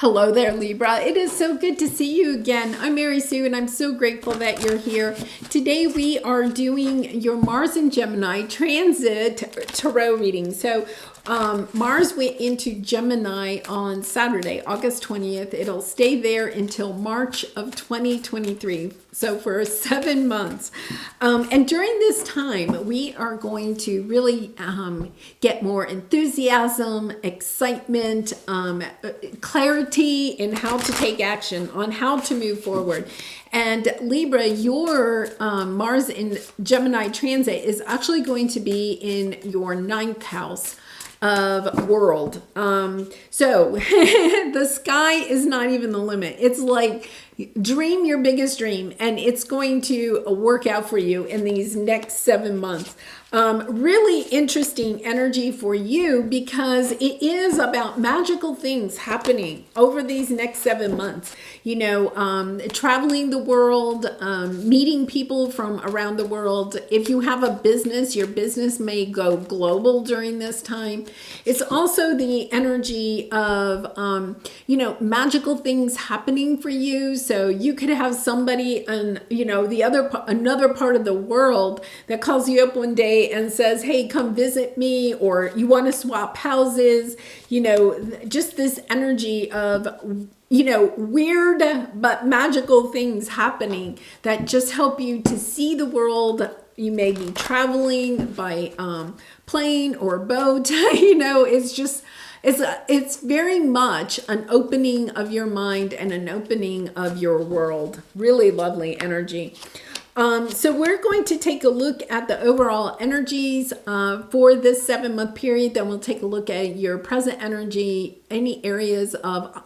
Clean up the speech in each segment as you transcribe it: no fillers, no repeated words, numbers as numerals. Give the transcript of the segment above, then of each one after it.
Hello there, Libra. It is so good to see you again. I'm Mary Sue, and I'm so grateful that you're here. Today we are doing your Mars and Gemini transit tarot reading. So Mars went into Gemini on Saturday, August 20th. It'll stay there until March of 2023. So for 7 months. And during this time, we are going to really get more enthusiasm, excitement, clarity in how to take action, on how to move forward. And Libra, your Mars in Gemini transit is actually going to be in your 9th house of world. So the sky is not even the limit. It's like dream your biggest dream, and it's going to work out for you in these next 7 months. Really interesting energy for you because it is about magical things happening over these next 7 months. You know, traveling the world, meeting people from around the world. If you have a business, your business may go global during this time. It's also the energy of, you know, magical things happening for you. So you could have somebody in, you know, another part of the world that calls you up one day and says, hey, come visit me, or you want to swap houses. You know, just this energy of, you know, weird but magical things happening that just help you to see the world. You may be traveling by plane or boat. You know, it's just, it's very much an opening of your mind and an opening of your world. Really lovely energy. So we're going to take a look at the overall energies for this 7-month period. Then we'll take a look at your present energy, any areas of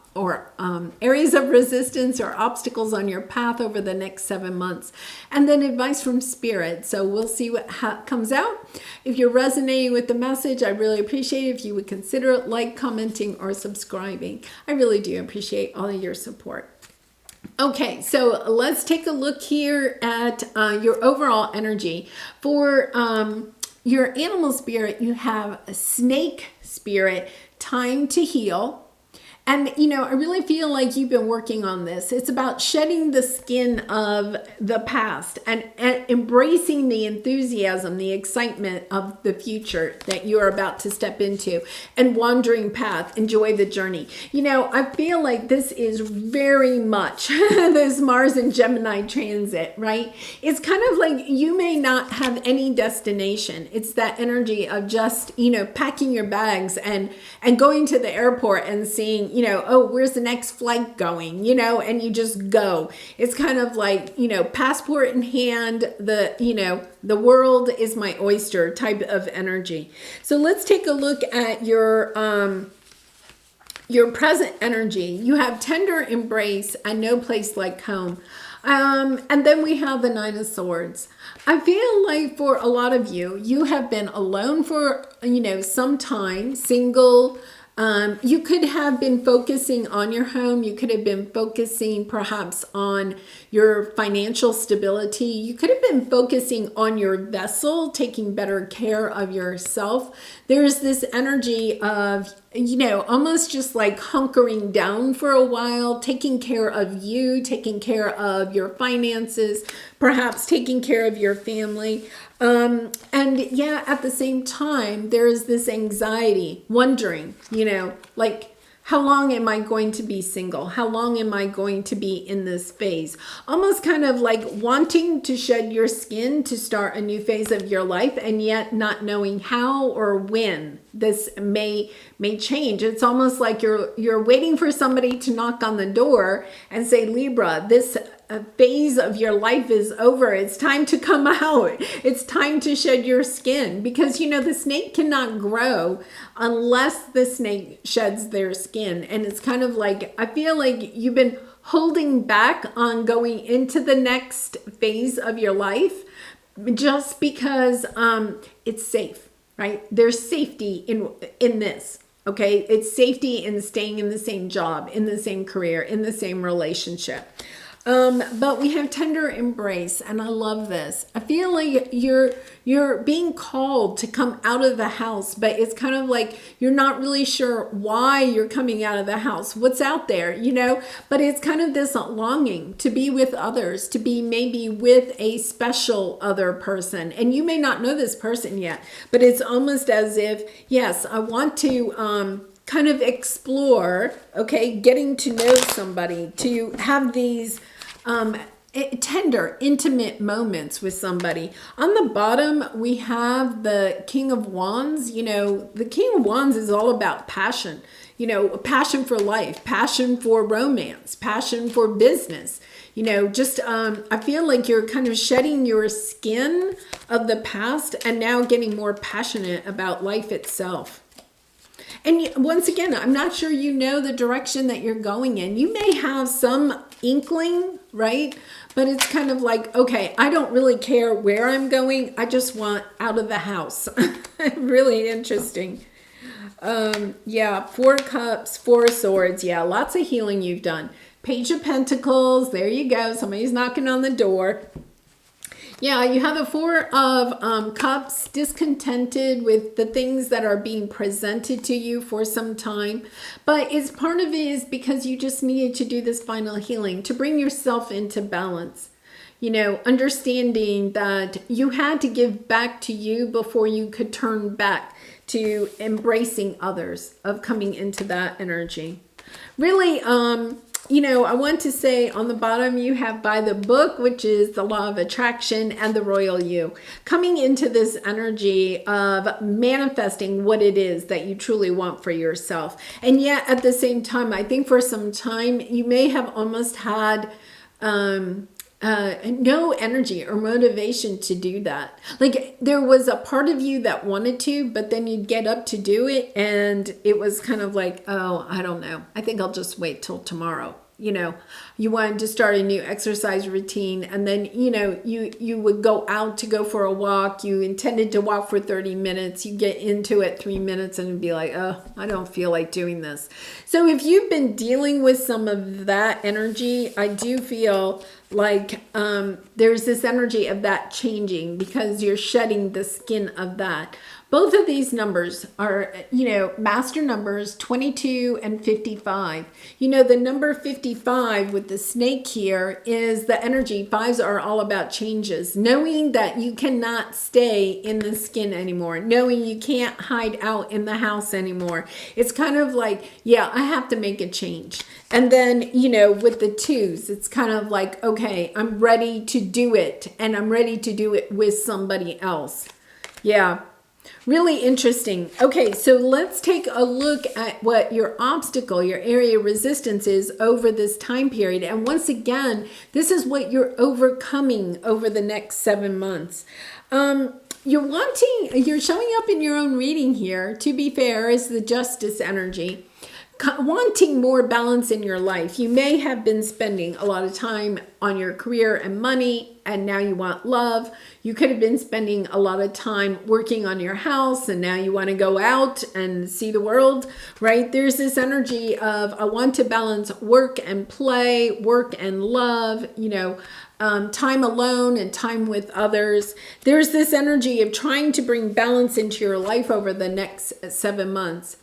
areas of resistance or obstacles on your path over the next 7 months, and then advice from Spirit. So we'll see what comes out. If you're resonating with the message, I really appreciate it if you would consider it, like, commenting, or subscribing. I really do appreciate all of your support. Okay, so let's take a look here at your overall energy. For your animal spirit, you have a snake spirit, time to heal. And, you know, I really feel like you've been working on this. It's about shedding the skin of the past and embracing the enthusiasm, the excitement of the future that you're about to step into, and wandering path. Enjoy the journey. You know, I feel like this is very much this Mars and Gemini transit, right? It's kind of like you may not have any destination. It's that energy of just, you know, packing your bags and going to the airport and seeing, you know, oh, where's the next flight going, you know, and you just go. It's kind of like, you know, passport in hand, you know, the world is my oyster type of energy. So let's take a look at your present energy. You have tender embrace and no place like home. And then we have the 9 of Swords. I feel like for a lot of you, you have been alone for, you know, some time, single. You could have been focusing on your home. You could have been focusing perhaps on your financial stability. You could have been focusing on your vessel, taking better care of yourself. There's this energy of, you know, almost just like hunkering down for a while, taking care of you, taking care of your finances, perhaps taking care of your family. And yeah, at the same time, there's this anxiety, wondering, you know, like, how long am I going to be single? How long am I going to be in this phase? Almost kind of like wanting to shed your skin to start a new phase of your life, and yet not knowing how or when this may change. It's almost like you're waiting for somebody to knock on the door and say, Libra, this phase of your life is over. It's time to come out. It's time to shed your skin, because, you know, the snake cannot grow unless the snake sheds their skin. And it's kind of like, I feel like you've been holding back on going into the next phase of your life just because it's safe, right? There's safety in this. Okay, it's safety in staying in the same job, in the same career, in the same relationship. But we have tender embrace, and I love this. I feel like you're being called to come out of the house, but it's kind of like you're not really sure why you're coming out of the house, what's out there, you know, but it's kind of this longing to be with others, to be maybe with a special other person. And you may not know this person yet, but it's almost as if, yes, I want to kind of explore, okay, getting to know somebody, to have these tender, intimate moments with somebody. On the bottom, we have the King of Wands. You know, the King of Wands is all about passion, you know, passion for life, passion for romance, passion for business. You know, just I feel like you're kind of shedding your skin of the past and now getting more passionate about life itself. And once again, I'm not sure you know the direction that you're going in. You may have some inkling, right? But it's kind of like, okay, I don't really care where I'm going. I just want out of the house. Really interesting. Yeah, 4 cups, 4 swords. Yeah, lots of healing you've done. Page of Pentacles. There you go. Somebody's knocking on the door. Yeah, you have the 4 of Cups, discontented with the things that are being presented to you for some time. But it's part of it is because you just needed to do this final healing to bring yourself into balance. You know, understanding that you had to give back to you before you could turn back to embracing others, of coming into that energy. Really, you know, I want to say on the bottom you have by the book, which is the law of attraction, and the royal you. Coming into this energy of manifesting what it is that you truly want for yourself. And yet at the same time, I think for some time you may have almost had no energy or motivation to do that. Like there was a part of you that wanted to, but then you'd get up to do it and it was kind of like, oh, I don't know. I think I'll just wait till tomorrow. You know, you wanted to start a new exercise routine and then, you know, you would go out to go for a walk. You intended to walk for 30 minutes. You get into it 3 minutes and be like, oh, I don't feel like doing this. So if you've been dealing with some of that energy, I do feel like there's this energy of that changing because you're shedding the skin of that. Both of these numbers are, you know, master numbers 22 and 55. You know, the number 55 with the snake here is the energy. 5s are all about changes. Knowing that you cannot stay in the skin anymore. Knowing you can't hide out in the house anymore. It's kind of like, yeah, I have to make a change. And then, you know, with the 2s, it's kind of like, okay, I'm ready to do it. And I'm ready to do it with somebody else. Yeah. Really interesting. Okay, so let's take a look at what your obstacle, your area of resistance is over this time period. And once again, this is what you're overcoming over the next 7 months. You're showing up in your own reading here, to be fair, is the justice energy. Wanting more balance in your life. You may have been spending a lot of time on your career and money, and now you want love. You could have been spending a lot of time working on your house, and now you want to go out and see the world, right? There's this energy of, I want to balance work and play, work and love, you know, time alone and time with others. There's this energy of trying to bring balance into your life over the next 7 months.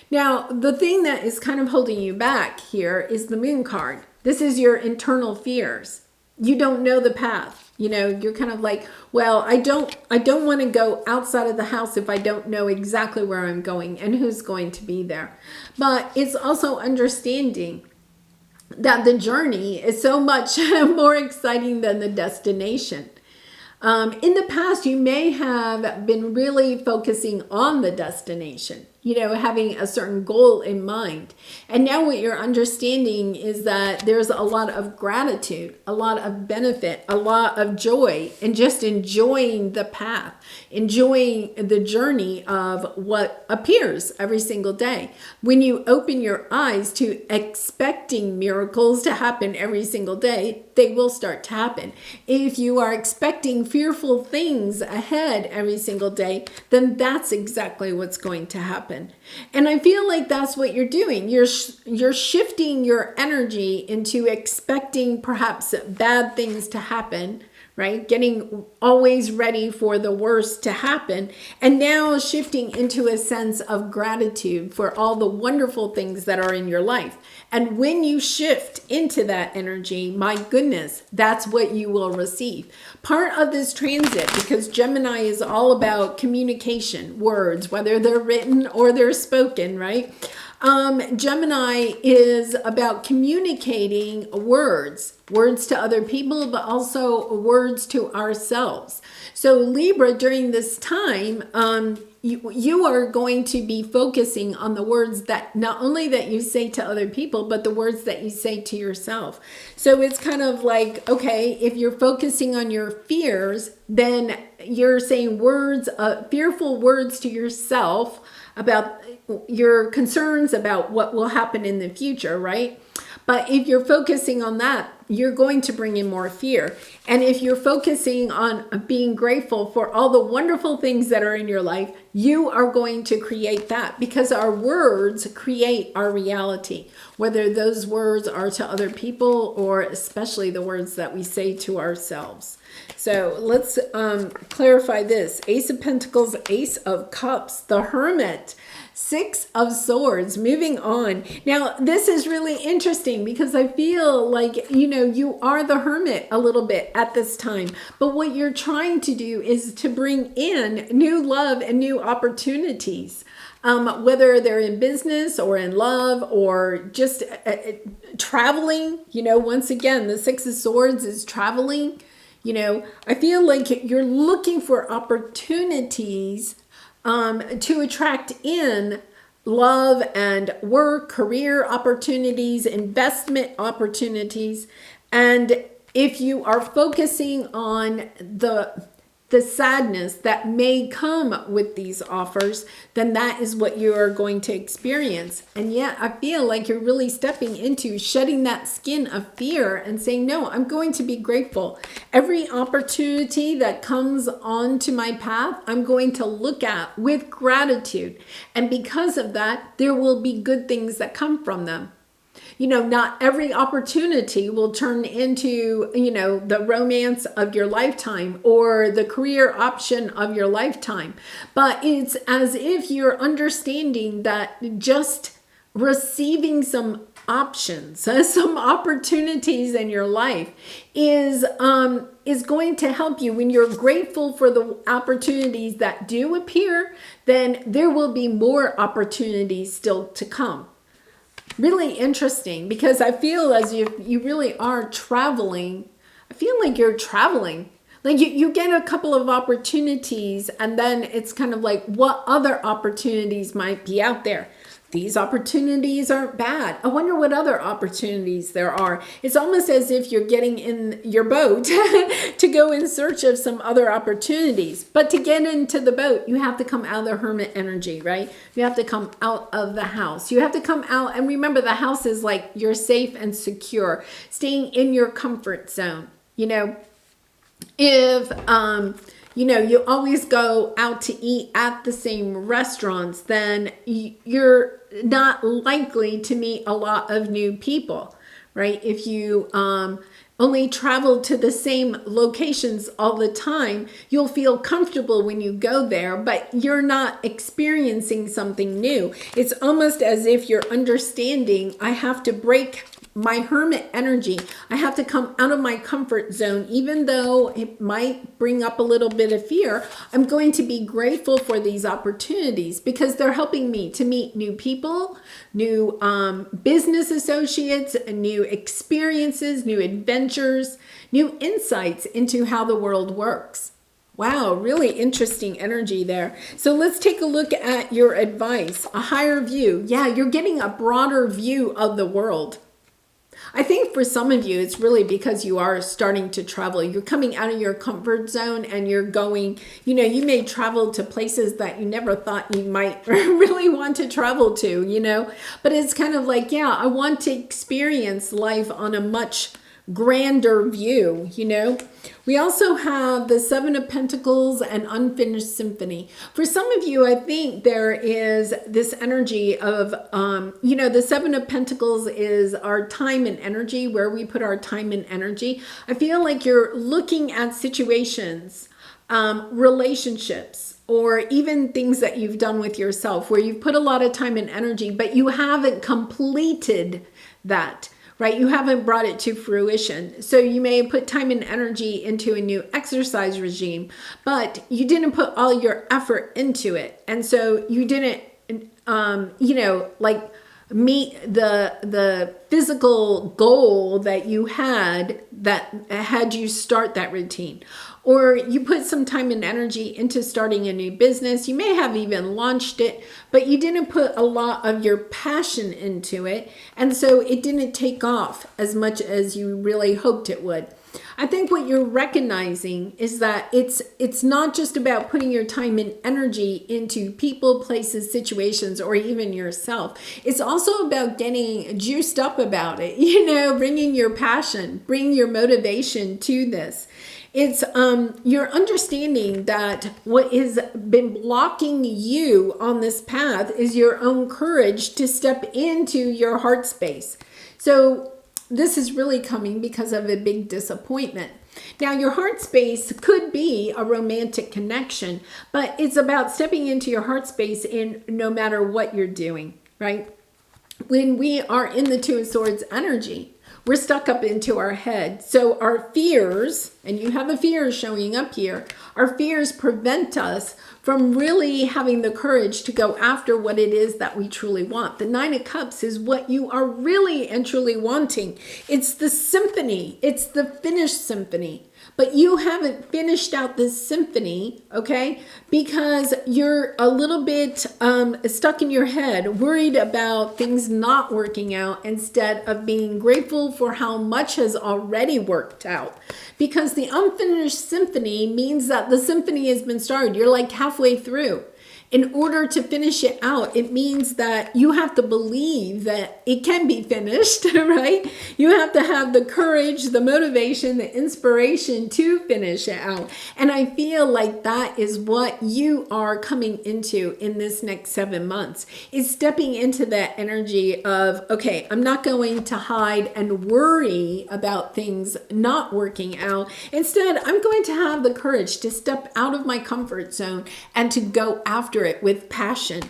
Now, the thing that is kind of holding you back here is the Moon card. This is your internal fears. You don't know the path. You know, you're kind of like, well, I don't want to go outside of the house if I don't know exactly where I'm going and who's going to be there. But it's also understanding that the journey is so much more exciting than the destination. In the past, you may have been really focusing on the destination, you know, having a certain goal in mind. And now what you're understanding is that there's a lot of gratitude, a lot of benefit, a lot of joy, and just enjoying the path, enjoying the journey of what appears every single day. When you open your eyes to expecting miracles to happen every single day, they will start to happen. If you are expecting fearful things ahead every single day, then that's exactly what's going to happen. happen. And I feel like that's what you're doing. You're shifting your energy into expecting perhaps bad things to happen, right? Getting always ready for the worst to happen. And now shifting into a sense of gratitude for all the wonderful things that are in your life. And when you shift into that energy, my goodness, that's what you will receive. Part of this transit, because Gemini is all about communication, words, whether they're written or they're spoken, right? Gemini is about communicating words to other people, but also words to ourselves. So Libra, during this time, you are going to be focusing on the words that not only that you say to other people, but the words that you say to yourself. So it's kind of like, okay, if you're focusing on your fears, then you're saying words, fearful words to yourself about your concerns about what will happen in the future, right? But if you're focusing on that, you're going to bring in more fear. And if you're focusing on being grateful for all the wonderful things that are in your life, you are going to create that, because our words create our reality, whether those words are to other people or especially the words that we say to ourselves. So let's clarify this. Ace of Pentacles, Ace of Cups, the Hermit, Six of Swords, moving on. Now, this is really interesting because I feel like, you are the hermit a little bit at this time. But what you're trying to do is to bring in new love and new opportunities. Whether they're in business or in love or just traveling. Once again, the Six of Swords is traveling. I feel like you're looking for opportunities to attract in love and work, career opportunities, investment opportunities. And if you are focusing on the sadness that may come with these offers, then that is what you are going to experience. And yet I feel like you're really stepping into shedding that skin of fear and saying, no, I'm going to be grateful. Every opportunity that comes onto my path, I'm going to look at with gratitude. And because of that, there will be good things that come from them. Not every opportunity will turn into, the romance of your lifetime or the career option of your lifetime. But it's as if you're understanding that just receiving some options, some opportunities in your life is going to help you. When you're grateful for the opportunities that do appear, then there will be more opportunities still to come. Really interesting, because I feel as if you really are traveling. I feel like you're traveling. Like you get a couple of opportunities and then it's kind of like, what other opportunities might be out there? These opportunities aren't bad. I wonder what other opportunities there are. It's almost as if you're getting in your boat to go in search of some other opportunities. But to get into the boat, you have to come out of the hermit energy, right? You have to come out of the house. You have to come out. And remember, the house is like you're safe and secure, staying in your comfort zone. If you always go out to eat at the same restaurants, then you're not likely to meet a lot of new people, right? If you only travel to the same locations all the time, you'll feel comfortable when you go there, but you're not experiencing something new. It's almost as if you're understanding, I have to break my hermit energy. I have to come out of my comfort zone, even though it might bring up a little bit of fear. I'm going to be grateful for these opportunities because they're helping me to meet new people, new business associates, new experiences, new adventures, new insights into how the world works. Wow, really interesting energy there. So let's take a look at your advice, a higher view. Yeah, you're getting a broader view of the world. I think for some of you, it's really because you are starting to travel. You're coming out of your comfort zone and you're going, you may travel to places that you never thought you might really want to travel to, but it's kind of like, yeah, I want to experience life on a much grander view, you know. We also have the Seven of Pentacles and Unfinished Symphony. For some of you, I think there is this energy of, you know, the Seven of Pentacles is our time and energy, where we put our time and energy. I feel like you're looking at situations, relationships, or even things that you've done with yourself where you've put a lot of time and energy, but you haven't completed that, right? You haven't brought it to fruition. So you may have put time and energy into a new exercise regime, but you didn't put all your effort into it. And so you didn't, you know, like meet the physical goal that you had you start that routine. Or you put some time and energy into starting a new business. You may have even launched it, but you didn't put a lot of your passion into it. And so it didn't take off as much as you really hoped it would. I think what you're recognizing is that it's not just about putting your time and energy into people, places, situations, or even yourself. It's also about getting juiced up about it, you know, bringing your passion, bring your motivation to this. It's you're understanding that what has been blocking you on this path is your own courage to step into your heart space. So this is really coming because of a big disappointment. Now, your heart space could be a romantic connection, but it's about stepping into your heart space in no matter what you're doing, right? When we are in the Two of Swords energy, we're stuck up into our head. So our fears, and you have the fears showing up here, our fears prevent us from really having the courage to go after what it is that we truly want. The Nine of Cups is what you are really and truly wanting. It's the symphony. It's the finished symphony. But you haven't finished out this symphony, okay? Because you're a little bit stuck in your head, worried about things not working out instead of being grateful for how much has already worked out. Because the unfinished symphony means that the symphony has been started. You're like halfway through. In order to finish it out, it means that you have to believe that it can be finished, right? You have to have the courage, the motivation, the inspiration to finish it out. And I feel like that is what you are coming into in this next 7 months, is stepping into that energy of, okay, I'm not going to hide and worry about things not working out. Instead, I'm going to have the courage to step out of my comfort zone and to go after it with passion.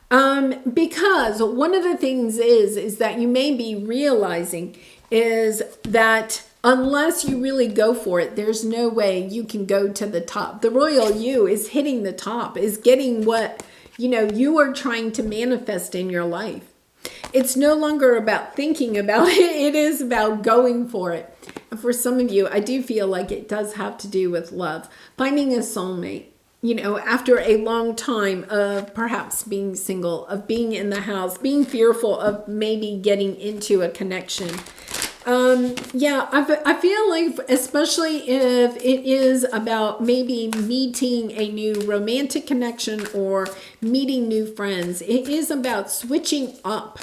Because one of the things is that you may be realizing is that unless you really go for it, there's no way you can go to the top. The royal you is hitting the top, is getting what, you know, you are trying to manifest in your life. It's no longer about thinking about it. It is about going for it. And for some of you, I do feel like it does have to do with love, finding a soulmate. You know, after a long time of perhaps being single, of being in the house, being fearful of maybe getting into a connection. Yeah, I feel like, especially if it is about maybe meeting a new romantic connection or meeting new friends, it is about switching up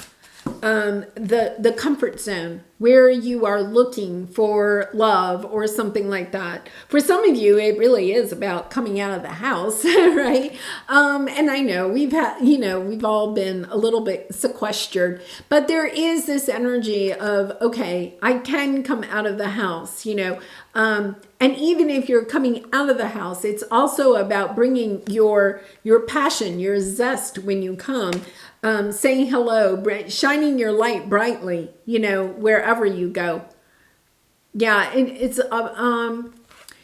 the comfort zone where you are looking for love or something like that. For some of you, it really is about coming out of the house, right? And I know we've all been a little bit sequestered, but there is this energy of, okay, I can come out of the house, you know. And even if you're coming out of the house, it's also about bringing your passion, your zest when you come, saying hello, shining your light brightly, you know, wherever you go. Yeah, and it's,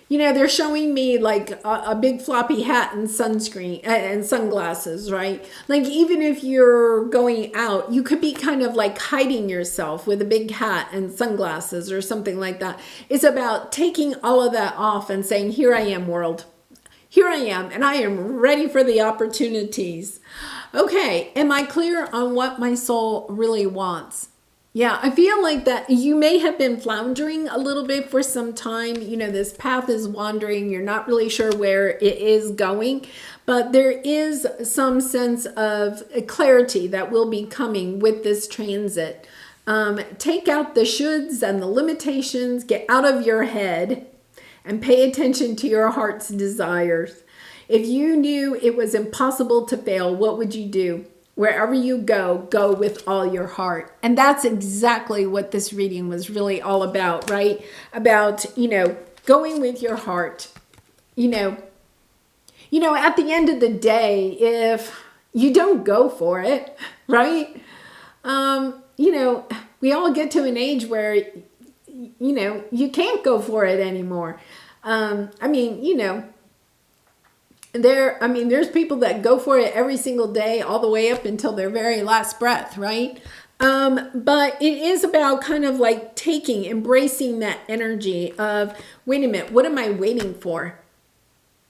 you know, they're showing me like a big floppy hat and sunscreen and sunglasses, right? Like even if you're going out, you could be kind of like hiding yourself with a big hat and sunglasses or something like that. It's about taking all of that off and saying, here I am, world. Here I am, and I am ready for the opportunities. Okay, am I clear on what my soul really wants? Yeah, I feel like that you may have been floundering a little bit for some time. You know, this path is wandering. You're not really sure where it is going, but there is some sense of clarity that will be coming with this transit. Take out the shoulds and the limitations, get out of your head, and pay attention to your heart's desires. If you knew it was impossible to fail, what would you do? Wherever you go, go with all your heart. And that's exactly what this reading was really all about, right? About, going with your heart. At the end of the day, if you don't go for it, right? We all get to an age where, you can't go for it anymore. There's people that go for it every single day, all the way up until their very last breath, right? But it is about kind of like embracing that energy of, wait a minute, what am I waiting for?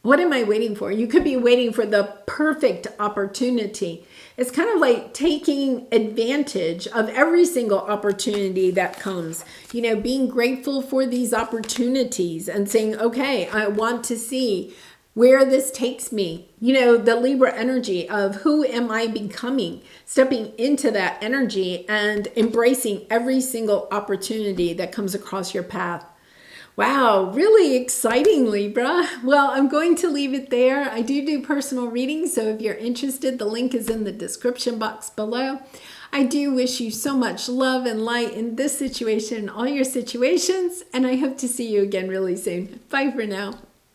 What am I waiting for? You could be waiting for the perfect opportunity. It's kind of like taking advantage of every single opportunity that comes, being grateful for these opportunities and saying, okay, I want to see where this takes me. The Libra energy of who am I becoming? Stepping into that energy and embracing every single opportunity that comes across your path. Wow, really exciting, Libra. Well, I'm going to leave it there. I do personal readings, so if you're interested, the link is in the description box below. I do wish you so much love and light in this situation and all your situations, and I hope to see you again really soon. Bye for now.